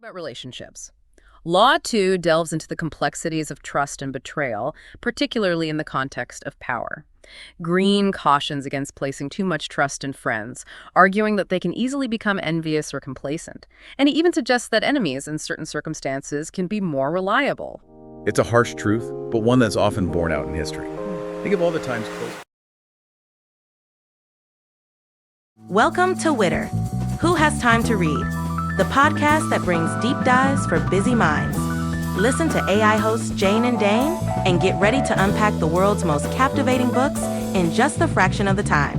About relationships. Law 2 delves into the complexities of trust and betrayal, particularly in the context of power. Greene cautions against placing too much trust in friends, arguing that they can easily become envious or complacent. And he even suggests that enemies in certain circumstances can be more reliable. It's a harsh truth, but one that's often borne out in history. Think of all the times close. Welcome to Witter. Who Has Time to Read? The podcast that brings deep dives for busy minds. Listen to AI hosts Jane and Dane and get ready to unpack the world's most captivating books in just a fraction of the time.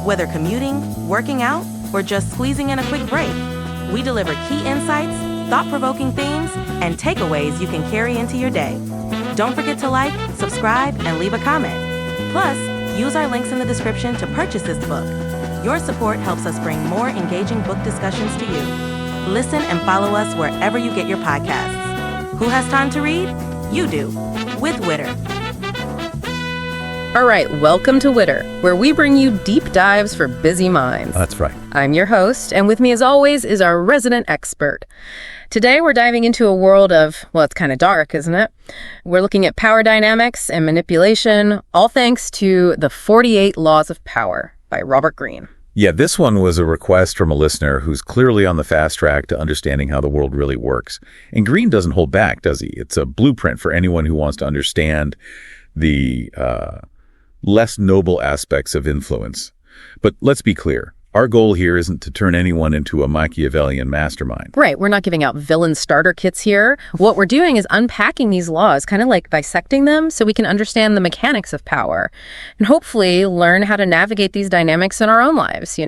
Whether commuting, working out, or just squeezing in a quick break, we deliver key insights, thought-provoking themes, and takeaways you can carry into your day. Don't forget to like, subscribe, and leave a comment. Plus, use our links in the description to purchase this book. Your support helps us bring more engaging book discussions to you. Listen and follow us wherever you get your podcasts. Who has time to read? You do, with Witter. All right, welcome to Witter, where we bring you deep dives for busy minds. That's right. I'm your host, and with me as always is our resident expert. Today we're diving into a world of, well, it's kind of dark, isn't it? We're looking at power dynamics and manipulation, all thanks to The 48 Laws of Power by Robert Greene. Yeah, this one was a request from a listener who's clearly on the fast track to understanding how the world really works. And Greene doesn't hold back, does he? It's a blueprint for anyone who wants to understand the less noble aspects of influence. But let's be clear. Our goal here isn't to turn anyone into a Machiavellian mastermind. Right, we're not giving out villain starter kits here. What we're doing is unpacking these laws, kind of like dissecting them so we can understand the mechanics of power and hopefully learn how to navigate these dynamics in our own lives,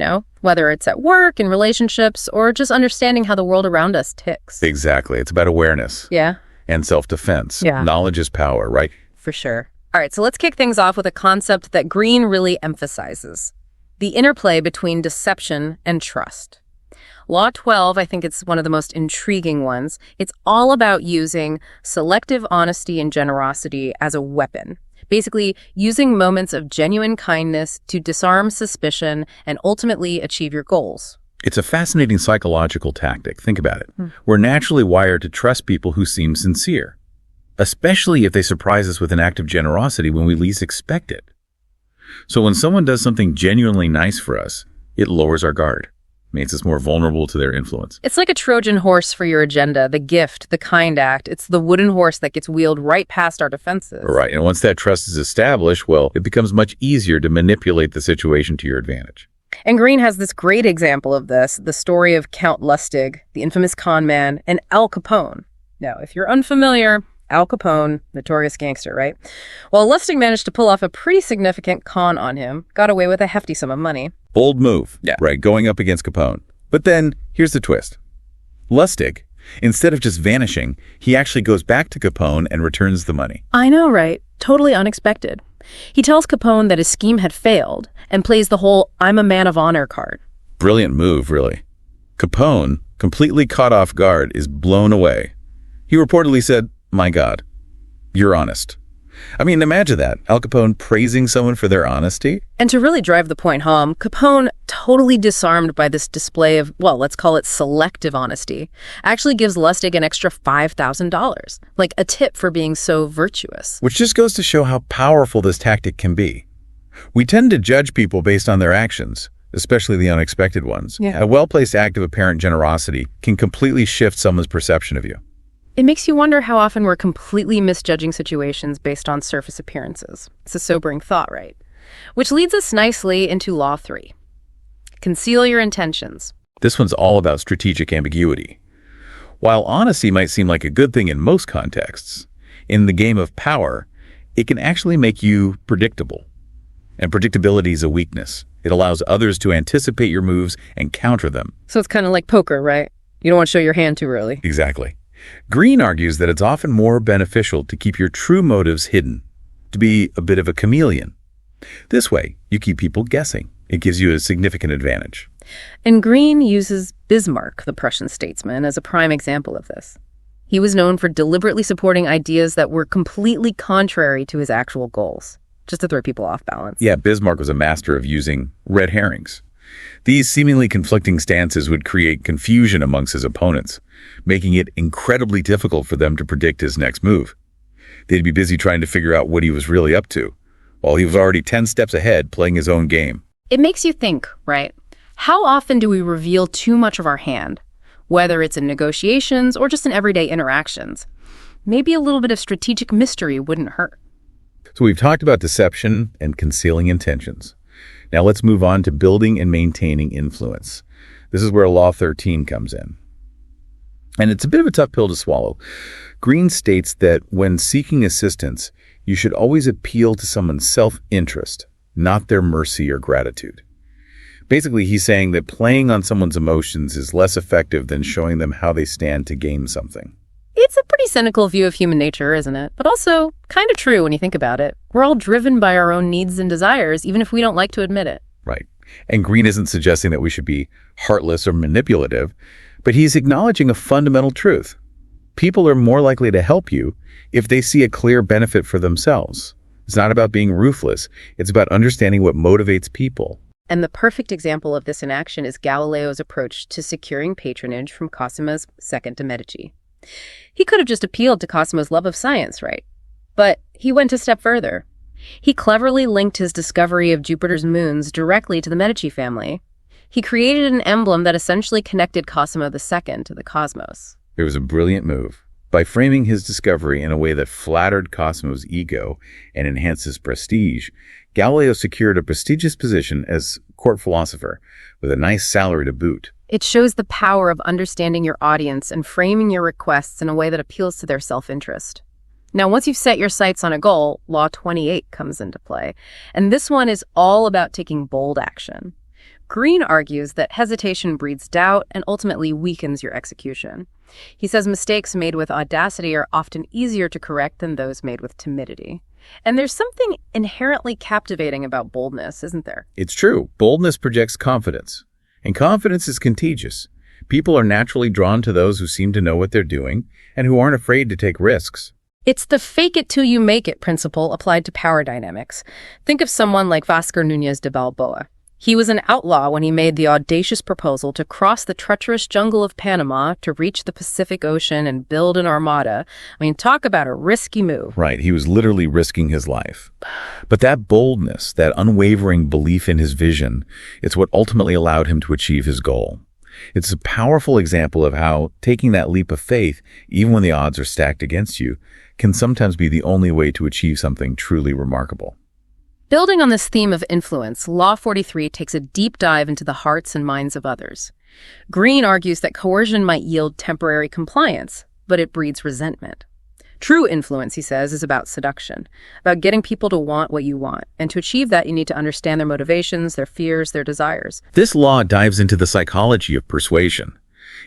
whether it's at work, in relationships, or just understanding how the world around us ticks. Exactly. It's about awareness. Yeah. And self-defense. Yeah. Knowledge is power, right? For sure. All right, so let's kick things off with a concept that Greene really emphasizes. The interplay between deception and trust. Law 12, I think it's one of the most intriguing ones. It's all about using selective honesty and generosity as a weapon. Basically, using moments of genuine kindness to disarm suspicion and ultimately achieve your goals. It's a fascinating psychological tactic. Think about it. We're naturally wired to trust people who seem sincere, especially if they surprise us with an act of generosity when we least expect it. So when someone does something genuinely nice for us, it lowers our guard, makes us more vulnerable to their influence. It's like a Trojan horse for your agenda, the gift, the kind act. It's the wooden horse that gets wheeled right past our defenses. Right, and once that trust is established, well, it becomes much easier to manipulate the situation to your advantage. And Greene has this great example of this, the story of Count Lustig, the infamous con man, and Al Capone. Now, if you're unfamiliar, Al Capone, notorious gangster, right? Well, Lustig managed to pull off a pretty significant con on him, got away with a hefty sum of money. Bold move, Yeah. right, going up against Capone. But then, here's the twist. Lustig, instead of just vanishing, he actually goes back to Capone and returns the money. I know, right? Totally unexpected. He tells Capone that his scheme had failed and plays the whole "I'm a man of honor" card. Brilliant move, really. Capone, completely caught off guard, is blown away. He reportedly said, "My God, you're honest." I mean, imagine that. Al Capone praising someone for their honesty. And to really drive the point home, Capone, totally disarmed by this display of, well, let's call it selective honesty, actually gives Lustig an extra $5,000, like a tip for being so virtuous. Which just goes to show how powerful this tactic can be. We tend to judge people based on their actions, especially the unexpected ones. Yeah. A well-placed act of apparent generosity can completely shift someone's perception of you. It makes you wonder how often we're completely misjudging situations based on surface appearances. It's a sobering thought, right? Which leads us nicely into Law 3. Conceal your intentions. This one's all about strategic ambiguity. While honesty might seem like a good thing in most contexts, in the game of power, it can actually make you predictable. And predictability is a weakness. It allows others to anticipate your moves and counter them. So it's kind of like poker, right? You don't want to show your hand too early. Exactly. Greene argues that it's often more beneficial to keep your true motives hidden, to be a bit of a chameleon. This way, you keep people guessing. It gives you a significant advantage. And Greene uses Bismarck, the Prussian statesman, as a prime example of this. He was known for deliberately supporting ideas that were completely contrary to his actual goals, just to throw people off balance. Yeah, Bismarck was a master of using red herrings. These seemingly conflicting stances would create confusion amongst his opponents, making it incredibly difficult for them to predict his next move. They'd be busy trying to figure out what he was really up to, while he was already 10 steps ahead playing his own game. It makes you think, right? How often do we reveal too much of our hand? Whether it's in negotiations or just in everyday interactions. Maybe a little bit of strategic mystery wouldn't hurt. So we've talked about deception and concealing intentions. Now let's move on to building and maintaining influence. This is where Law 13 comes in. And it's a bit of a tough pill to swallow. Greene states that when seeking assistance, you should always appeal to someone's self-interest, not their mercy or gratitude. Basically, he's saying that playing on someone's emotions is less effective than showing them how they stand to gain something. It's a pretty cynical view of human nature, isn't it? But also kind of true when you think about it. We're all driven by our own needs and desires, even if we don't like to admit it. Right. And Greene isn't suggesting that we should be heartless or manipulative, but he's acknowledging a fundamental truth. People are more likely to help you if they see a clear benefit for themselves. It's not about being ruthless. It's about understanding what motivates people. And the perfect example of this in action is Galileo's approach to securing patronage from Cosimo's second de' Medici. He could have just appealed to Cosimo's love of science, right? But he went a step further. He cleverly linked his discovery of Jupiter's moons directly to the Medici family. He created an emblem that essentially connected Cosimo II to the cosmos. It was a brilliant move. By framing his discovery in a way that flattered Cosimo's ego and enhanced his prestige, Galileo secured a prestigious position as court philosopher with a nice salary to boot. It shows the power of understanding your audience and framing your requests in a way that appeals to their self-interest. Now, once you've set your sights on a goal, Law 28 comes into play. And this one is all about taking bold action. Greene argues that hesitation breeds doubt and ultimately weakens your execution. He says mistakes made with audacity are often easier to correct than those made with timidity. And there's something inherently captivating about boldness, isn't there? It's true. Boldness projects confidence. And confidence is contagious. People are naturally drawn to those who seem to know what they're doing and who aren't afraid to take risks. It's the fake it till you make it principle applied to power dynamics. Think of someone like Vasco Núñez de Balboa. He was an outlaw when he made the audacious proposal to cross the treacherous jungle of Panama to reach the Pacific Ocean and build an armada. I mean, talk about a risky move. Right, he was literally risking his life. But that boldness, that unwavering belief in his vision, it's what ultimately allowed him to achieve his goal. It's a powerful example of how taking that leap of faith, even when the odds are stacked against you, can sometimes be the only way to achieve something truly remarkable. Building on this theme of influence, Law 43 takes a deep dive into the hearts and minds of others. Greene argues that coercion might yield temporary compliance, but it breeds resentment. True influence, he says, is about seduction, about getting people to want what you want. And to achieve that, you need to understand their motivations, their fears, their desires. This law dives into the psychology of persuasion.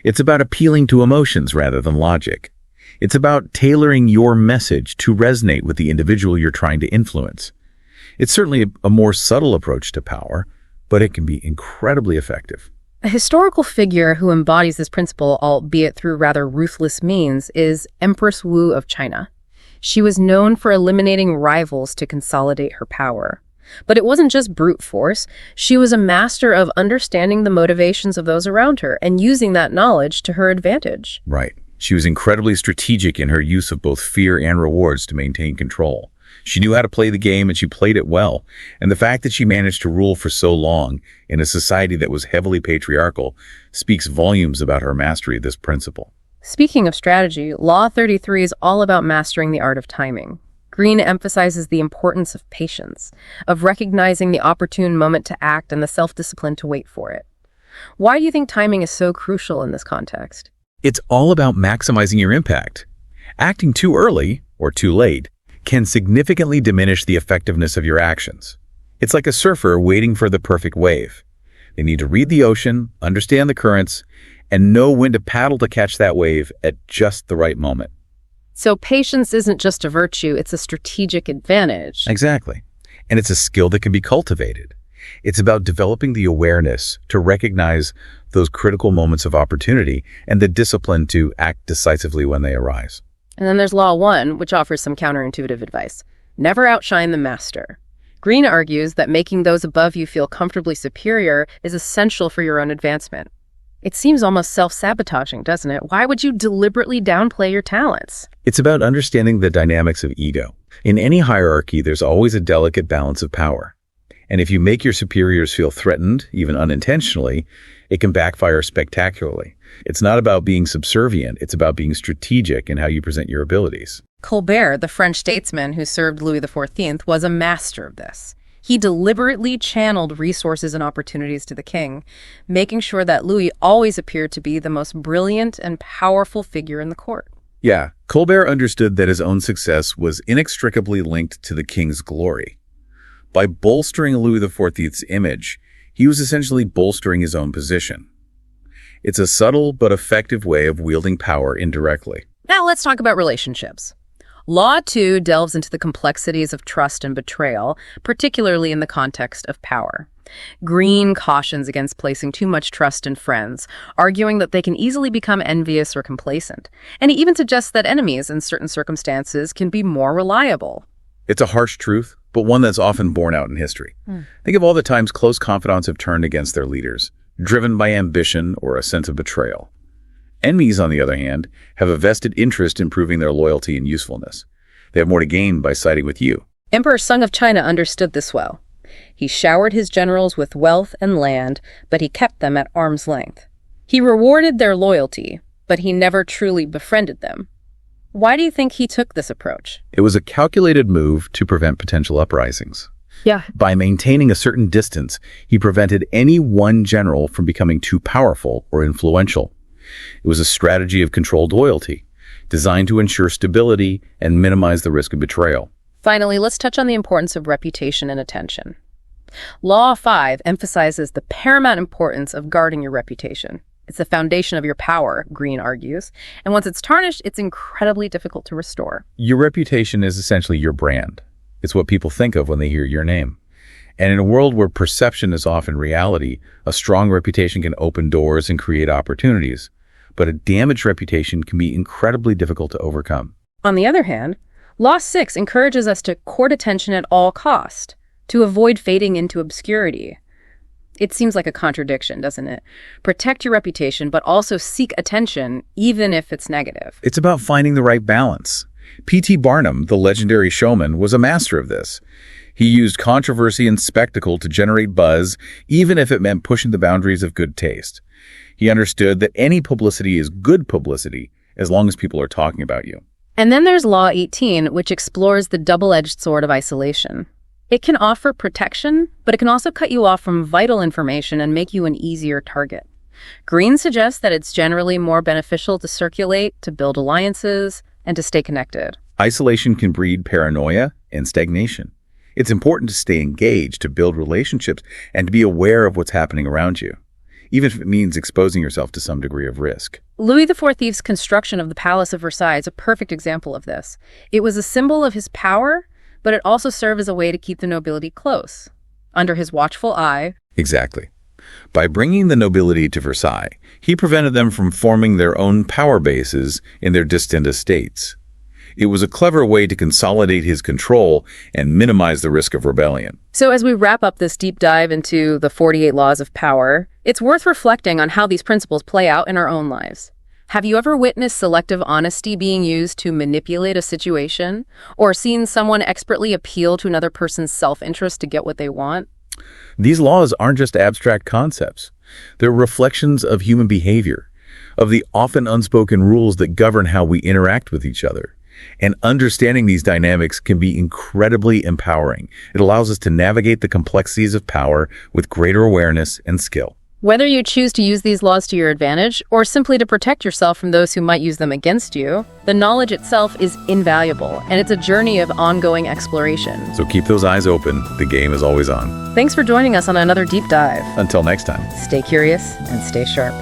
It's about appealing to emotions rather than logic. It's about tailoring your message to resonate with the individual you're trying to influence. It's certainly a more subtle approach to power, but it can be incredibly effective. A historical figure who embodies this principle, albeit through rather ruthless means, is Empress Wu of China. She was known for eliminating rivals to consolidate her power. But it wasn't just brute force. She was a master of understanding the motivations of those around her and using that knowledge to her advantage. Right. She was incredibly strategic in her use of both fear and rewards to maintain control. She knew how to play the game, and she played it well. And the fact that she managed to rule for so long in a society that was heavily patriarchal speaks volumes about her mastery of this principle. Speaking of strategy, Law 33 is all about mastering the art of timing. Greene emphasizes the importance of patience, of recognizing the opportune moment to act and the self-discipline to wait for it. Why do you think timing is so crucial in this context? It's all about maximizing your impact. Acting too early, or too late, can significantly diminish the effectiveness of your actions. It's like a surfer waiting for the perfect wave. They need to read the ocean, understand the currents, and know when to paddle to catch that wave at just the right moment. So patience isn't just a virtue, it's a strategic advantage. Exactly. And it's a skill that can be cultivated. It's about developing the awareness to recognize those critical moments of opportunity and the discipline to act decisively when they arise. And then there's Law 1, which offers some counterintuitive advice. Never outshine the master. Greene argues that making those above you feel comfortably superior is essential for your own advancement. It seems almost self-sabotaging, doesn't it? Why would you deliberately downplay your talents? It's about understanding the dynamics of ego. In any hierarchy, there's always a delicate balance of power. And if you make your superiors feel threatened, even unintentionally, it can backfire spectacularly. It's not about being subservient, it's about being strategic in how you present your abilities. Colbert, the French statesman who served Louis XIV, was a master of this. He deliberately channeled resources and opportunities to the king, making sure that Louis always appeared to be the most brilliant and powerful figure in the court. Yeah, Colbert understood that his own success was inextricably linked to the king's glory. By bolstering Louis XIV's image, he was essentially bolstering his own position. It's a subtle but effective way of wielding power indirectly. Now let's talk about relationships. Law 2 delves into the complexities of trust and betrayal, particularly in the context of power. Greene cautions against placing too much trust in friends, arguing that they can easily become envious or complacent. And he even suggests that enemies in certain circumstances can be more reliable. It's a harsh truth, but one that's often borne out in history. Think of all the times close confidants have turned against their leaders, driven by ambition or a sense of betrayal. Enemies, on the other hand, have a vested interest in proving their loyalty and usefulness. They have more to gain by siding with you. Emperor Sung of China understood this well. He showered his generals with wealth and land, but he kept them at arm's length. He rewarded their loyalty, but he never truly befriended them. Why do you think he took this approach? It was a calculated move to prevent potential uprisings. Yeah. By maintaining a certain distance, he prevented any one general from becoming too powerful or influential. It was a strategy of controlled loyalty, designed to ensure stability and minimize the risk of betrayal. Finally, let's touch on the importance of reputation and attention. Law 5 emphasizes the paramount importance of guarding your reputation. It's the foundation of your power, Greene argues, and once it's tarnished, it's incredibly difficult to restore. Your reputation is essentially your brand. It's what people think of when they hear your name. And in a world where perception is often reality, a strong reputation can open doors and create opportunities. But a damaged reputation can be incredibly difficult to overcome. On the other hand, Law 6 encourages us to court attention at all cost, to avoid fading into obscurity. It seems like a contradiction, doesn't it? Protect your reputation, but also seek attention, even if it's negative. It's about finding the right balance. P.T. Barnum, the legendary showman, was a master of this. He used controversy and spectacle to generate buzz, even if it meant pushing the boundaries of good taste. He understood that any publicity is good publicity as long as people are talking about you. And then there's Law 18, which explores the double-edged sword of isolation. It can offer protection, but it can also cut you off from vital information and make you an easier target. Greene suggests that it's generally more beneficial to circulate, to build alliances, and to stay connected. Isolation can breed paranoia and stagnation. It's important to stay engaged, to build relationships, and to be aware of what's happening around you, even if it means exposing yourself to some degree of risk. Louis XIV's construction of the Palace of Versailles is a perfect example of this. It was a symbol of his power, but it also served as a way to keep the nobility close, under his watchful eye. Exactly. By bringing the nobility to Versailles, he prevented them from forming their own power bases in their distant estates. It was a clever way to consolidate his control and minimize the risk of rebellion. So as we wrap up this deep dive into the 48 laws of power, it's worth reflecting on how these principles play out in our own lives. Have you ever witnessed selective honesty being used to manipulate a situation, or seen someone expertly appeal to another person's self-interest to get what they want? These laws aren't just abstract concepts. They're reflections of human behavior, of the often unspoken rules that govern how we interact with each other. And understanding these dynamics can be incredibly empowering. It allows us to navigate the complexities of power with greater awareness and skill. Whether you choose to use these laws to your advantage or simply to protect yourself from those who might use them against you, the knowledge itself is invaluable, and it's a journey of ongoing exploration. So keep those eyes open. The game is always on. Thanks for joining us on another deep dive. Until next time. Stay curious and stay sharp.